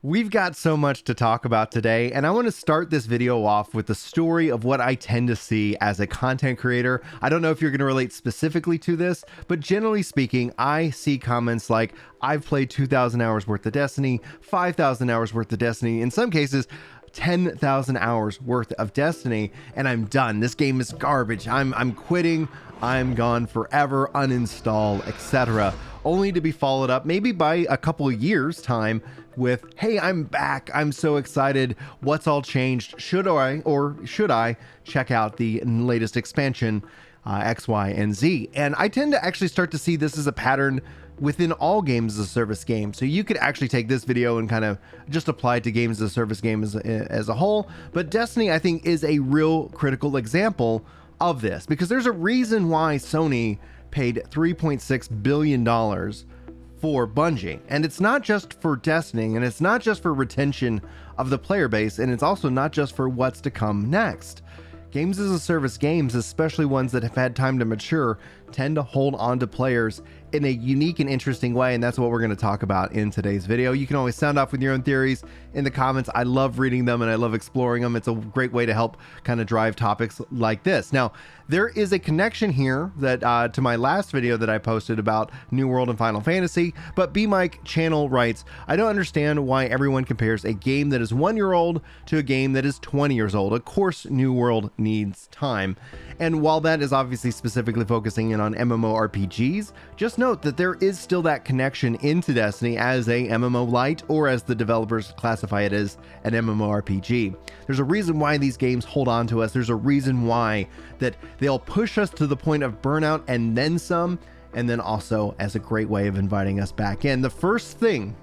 We've got so much to talk about today, and I want to start this video off with the story of what I tend to see as a content creator. I don't know if you're going to relate specifically to this, but generally speaking, I see comments like, I've played 2,000 hours worth of Destiny, 5,000 hours worth of Destiny, in some cases, 10,000 hours worth of Destiny, and I'm done. This game is garbage. I'm quitting. I'm gone forever, uninstall, etc. Only to be followed up maybe by a couple of years time with, hey, I'm back. I'm so excited. What's all changed? Should I check out the latest expansion, X, Y, and Z? And I tend to actually start to see this as a pattern within all games as a service game. So you could actually take this video and kind of just apply it to games as a service game as a whole. But Destiny, I think, is a real critical example of this, because there's a reason why Sony paid $3.6 billion for Bungie. And it's not just for Destiny, and it's not just for retention of the player base, and it's also not just for what's to come next. Games as a service games, especially ones that have had time to mature, tend to hold on to players in a unique and interesting way, and that's what we're going to talk about in today's video. You can always sound off with your own theories in the comments. I love reading them and I love exploring them. It's a great way to help kind of drive topics like this. Now, there is a connection here that to my last video that I posted about New World and Final Fantasy, but B Mike Channel writes, I don't understand why everyone compares a game that is 1 year old to a game that is 20 years old. Of course, New World needs time. And while that is obviously specifically focusing in on MMORPGs, just note that there is still that connection into Destiny as a MMO light, or as the developers classify it as an MMORPG. There's a reason why these games hold on to us. There's a reason why that they'll push us to the point of burnout and then some, and then also as a great way of inviting us back in. The first thing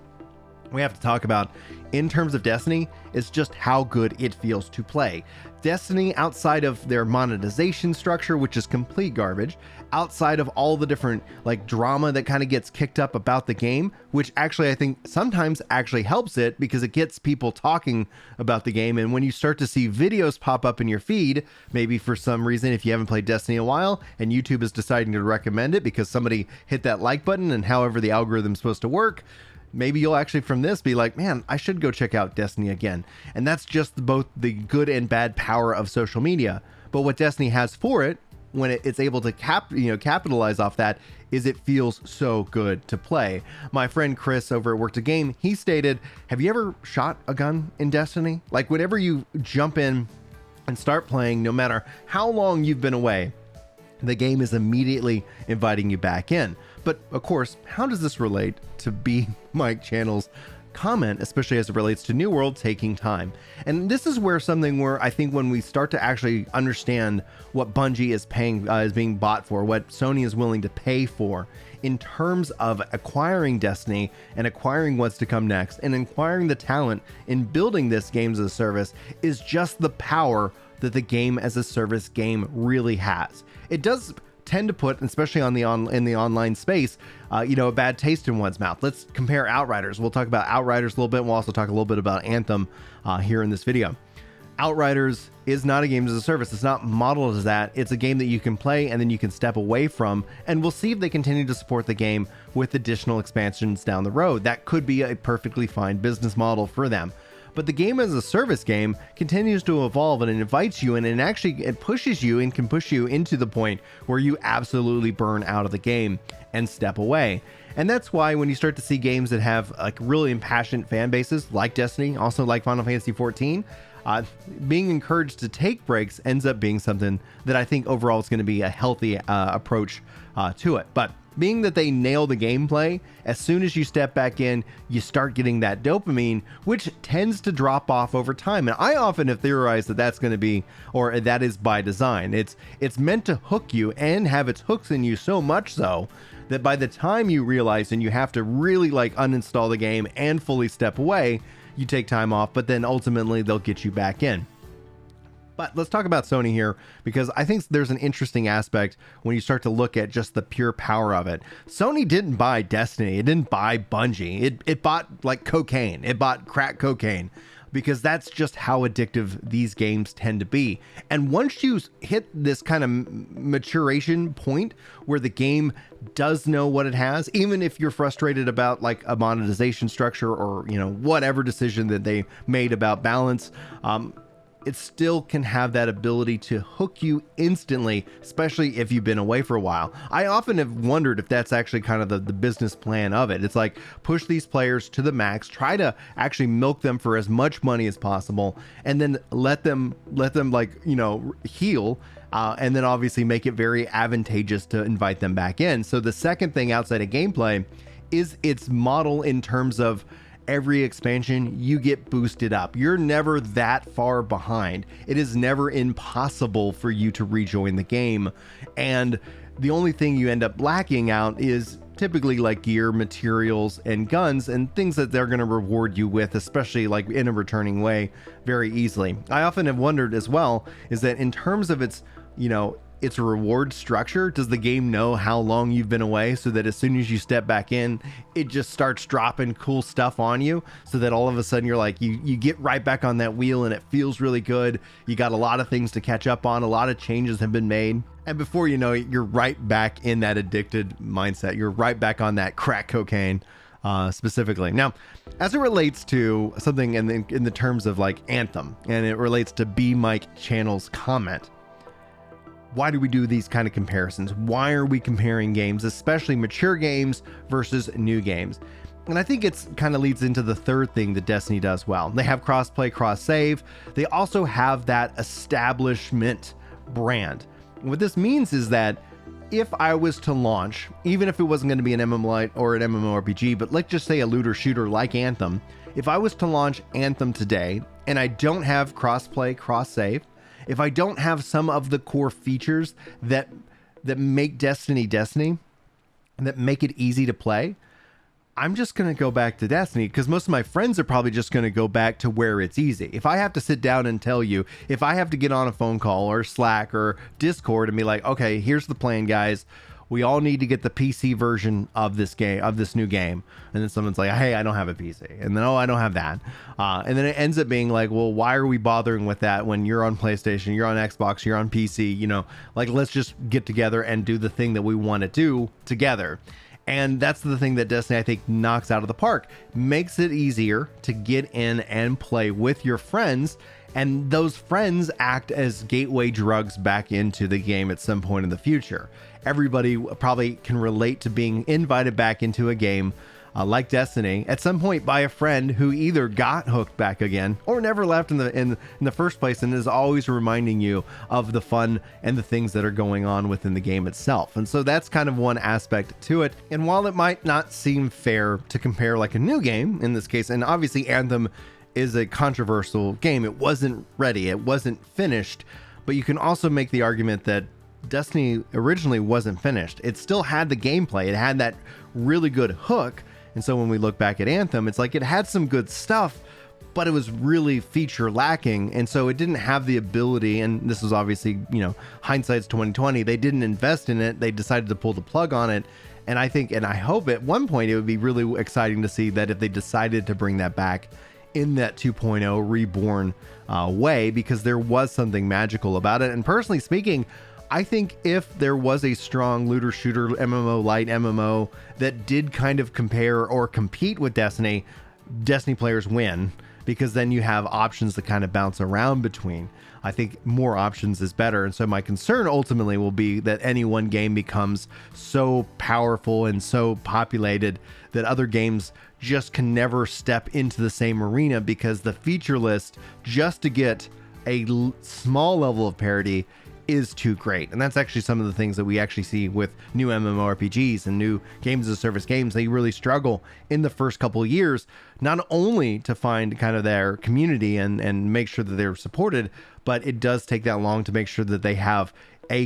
we have to talk about in terms of Destiny is just how good it feels to play. Destiny, outside of their monetization structure, which is complete garbage, outside of all the different like drama that kind of gets kicked up about the game, which actually I think sometimes actually helps it because it gets people talking about the game. And when you start to see videos pop up in your feed, maybe for some reason, if you haven't played Destiny in a while and YouTube is deciding to recommend it because somebody hit that like button, and however the algorithm's supposed to work, maybe you'll actually from this be like, man, I should go check out Destiny again. And that's just both the good and bad power of social media. But what Destiny has for it, when it's able to capitalize off that, is it feels so good to play. My friend Chris over at Work to Game, he stated, have you ever shot a gun in Destiny? Like, whenever you jump in and start playing, no matter how long you've been away, the game is immediately inviting you back in. But of course, how does this relate to B Mike Channel's comment, especially as it relates to New World taking time? And this is where I think when we start to actually understand what Bungie is paying, is being bought for, what Sony is willing to pay for in terms of acquiring Destiny and acquiring what's to come next and acquiring the talent in building this games as a service, is just the power that the game as a service game really has. It does tend to put, especially in the online space, a bad taste in one's mouth. Let's compare Outriders. We'll talk about Outriders a little bit. We'll also talk a little bit about Anthem here in this video. Outriders is not a game as a service. It's not modeled as that. It's a game that you can play and then you can step away from, and we'll see if they continue to support the game with additional expansions down the road. That could be a perfectly fine business model for them. But the game as a service game continues to evolve, and it invites you in, and actually it pushes you and can push you into the point where you absolutely burn out of the game and step away. And that's why when you start to see games that have like really impassioned fan bases like Destiny, also like Final Fantasy 14, being encouraged to take breaks ends up being something that I think overall is going to be a healthy approach to it. But being that they nail the gameplay, as soon as you step back in, you start getting that dopamine, which tends to drop off over time. And I often have theorized that that's going to be, or that is by design. It's meant to hook you and have its hooks in you so much so that by the time you realize and you have to really like uninstall the game and fully step away, you take time off, but then ultimately they'll get you back in. But let's talk about Sony here, because I think there's an interesting aspect when you start to look at just the pure power of it. Sony didn't buy Destiny. It didn't buy Bungie. It bought like cocaine. It bought crack cocaine. because that's just how addictive these games tend to be. And once you hit this kind of maturation point where the game does know what it has, even if you're frustrated about like a monetization structure or, you know, whatever decision that they made about balance, it still can have that ability to hook you instantly, especially if you've been away for a while. I often have wondered if that's actually kind of the business plan of it. It's like push these players to the max, try to actually milk them for as much money as possible, and then let them like, you know, heal. And then obviously make it very advantageous to invite them back in. So the second thing outside of gameplay is its model in terms of every expansion you get boosted up. You're never that far behind. It is never impossible for you to rejoin the game. And the only thing you end up lacking out is typically like gear, materials, and guns, and things that they're going to reward you with, especially like in a returning way, very easily. I often have wondered as well, is that in terms of its, you know, its reward structure, does the game know how long you've been away, so that as soon as you step back in, it just starts dropping cool stuff on you, so that all of a sudden you're like, you get right back on that wheel and it feels really good. You got a lot of things to catch up on, a lot of changes have been made, and before you know it, you're right back in that addicted mindset. You're right back on that crack cocaine, specifically. Now, as it relates to something in the terms of like Anthem, and it relates to B Mike Channel's comment, why do we do these kind of comparisons? Why are we comparing games, especially mature games versus new games? And I think it's kind of leads into the third thing that Destiny does well. They have cross-play, cross-save. They also have that establishment brand. What this means is that if I was to launch, even if it wasn't going to be an MMO or an MMORPG, but let's just say a looter shooter like Anthem, if I was to launch Anthem today and I don't have cross-play, cross-save, if I don't have some of the core features that make Destiny, that make it easy to play, I'm just going to go back to Destiny, because most of my friends are probably just going to go back to where it's easy. If I have to sit down and tell you, if I have to get on a phone call or Slack or Discord and be like, okay, here's the plan, guys. We all need to get the PC version of this game, of this new game. And then someone's like, hey, I don't have a PC. And then, oh, I don't have that. And then it ends up being like, well, why are we bothering with that when you're on PlayStation, you're on Xbox, you're on PC, you know, like, let's just get together and do the thing that we want to do together. And that's the thing that Destiny, I think, knocks out of the park. Makes it easier to get in and play with your friends. And those friends act as gateway drugs back into the game at some point in the future. Everybody probably can relate to being invited back into a game like Destiny at some point by a friend who either got hooked back again or never left in the first place, and is always reminding you of the fun and the things that are going on within the game itself. And so that's kind of one aspect to it. And while it might not seem fair to compare like a new game in this case, and obviously Anthem is a controversial game, it wasn't ready, it wasn't finished, but you can also make the argument that Destiny originally wasn't finished. It still had the gameplay, it had that really good hook. And so when we look back at Anthem, it's like it had some good stuff, but it was really feature lacking. And so it didn't have the ability, and this is obviously, you know, hindsight's 2020. They didn't invest in it. They decided to pull the plug on it. And I think, and I hope at one point it would be really exciting to see that if they decided to bring that back in that 2.0 reborn way, because there was something magical about it. And personally speaking, I think if there was a strong looter shooter MMO, light MMO that did kind of compare or compete with Destiny, Destiny players win, because then you have options to kind of bounce around between. I think more options is better. And so my concern ultimately will be that any one game becomes so powerful and so populated that other games just can never step into the same arena, because the feature list just to get a small level of parity is too great. And that's actually some of the things that we actually see with new MMORPGs and new games as a service games. They really struggle in the first couple of years, not only to find kind of their community and make sure that they're supported, but it does take that long to make sure that they have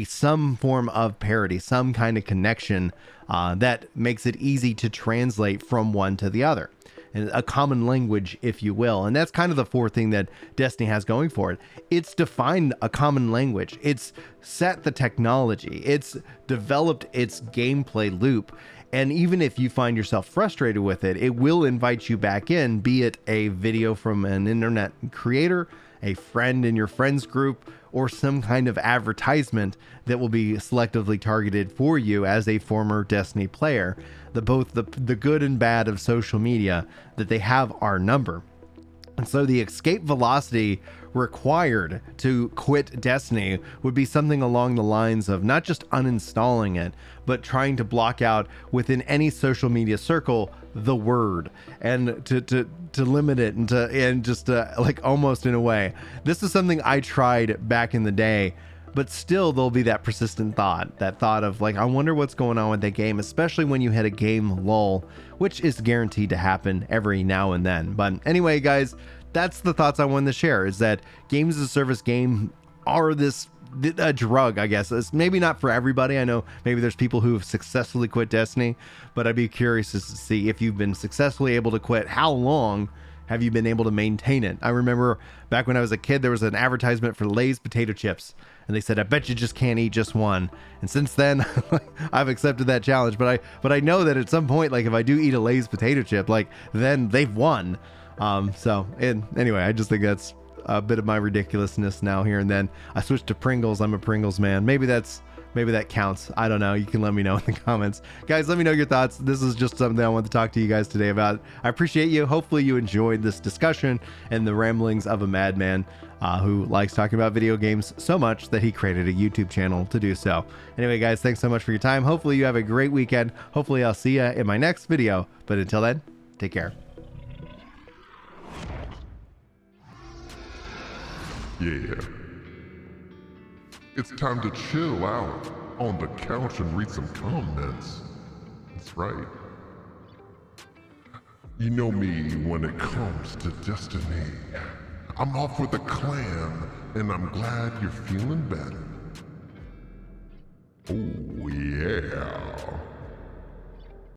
some form of parity, some kind of connection that makes it easy to translate from one to the other. And a common language, if you will. And that's kind of the fourth thing that Destiny has going for it. It's defined a common language. It's set the technology. It's developed its gameplay loop. And even if you find yourself frustrated with it, it will invite you back in, be it a video from an internet creator, a friend in your friends group, or some kind of advertisement that will be selectively targeted for you as a former Destiny player. Both the good and bad of social media, that they have our number. And so the escape velocity required to quit Destiny would be something along the lines of not just uninstalling it, but trying to block out within any social media circle the word, and to limit it, and just like almost in a way. This is something I tried back in the day, but still there'll be that persistent thought, that thought of like, I wonder what's going on with that game, especially when you hit a game lull, which is guaranteed to happen every now and then. But anyway, guys, that's the thoughts I wanted to share, is that games as a service game are a drug, I guess. It's maybe not for everybody. I know maybe there's people who have successfully quit Destiny, but I'd be curious to see if you've been successfully able to quit. How long have you been able to maintain it? I remember back when I was a kid, there was an advertisement for Lay's potato chips, and they said, I bet you just can't eat just one. And since then, I've accepted that challenge. But I know that at some point, like if I do eat a Lay's potato chip, like then they've won. Anyway, I just think that's a bit of my ridiculousness now here and then. I switched to Pringles. I'm a Pringles man. Maybe that counts. I don't know. You can let me know in the comments. Guys, let me know your thoughts. This is just something I want to talk to you guys today about. I appreciate you. Hopefully you enjoyed this discussion and the ramblings of a madman who likes talking about video games so much that he created a YouTube channel to do so. Anyway, guys, thanks so much for your time. Hopefully you have a great weekend. Hopefully I'll see you in my next video. But until then, take care. Yeah. It's time to chill out on the couch and read some comments. That's right. You know me when it comes to Destiny. I'm off with a clan, and I'm glad you're feeling better. Oh yeah.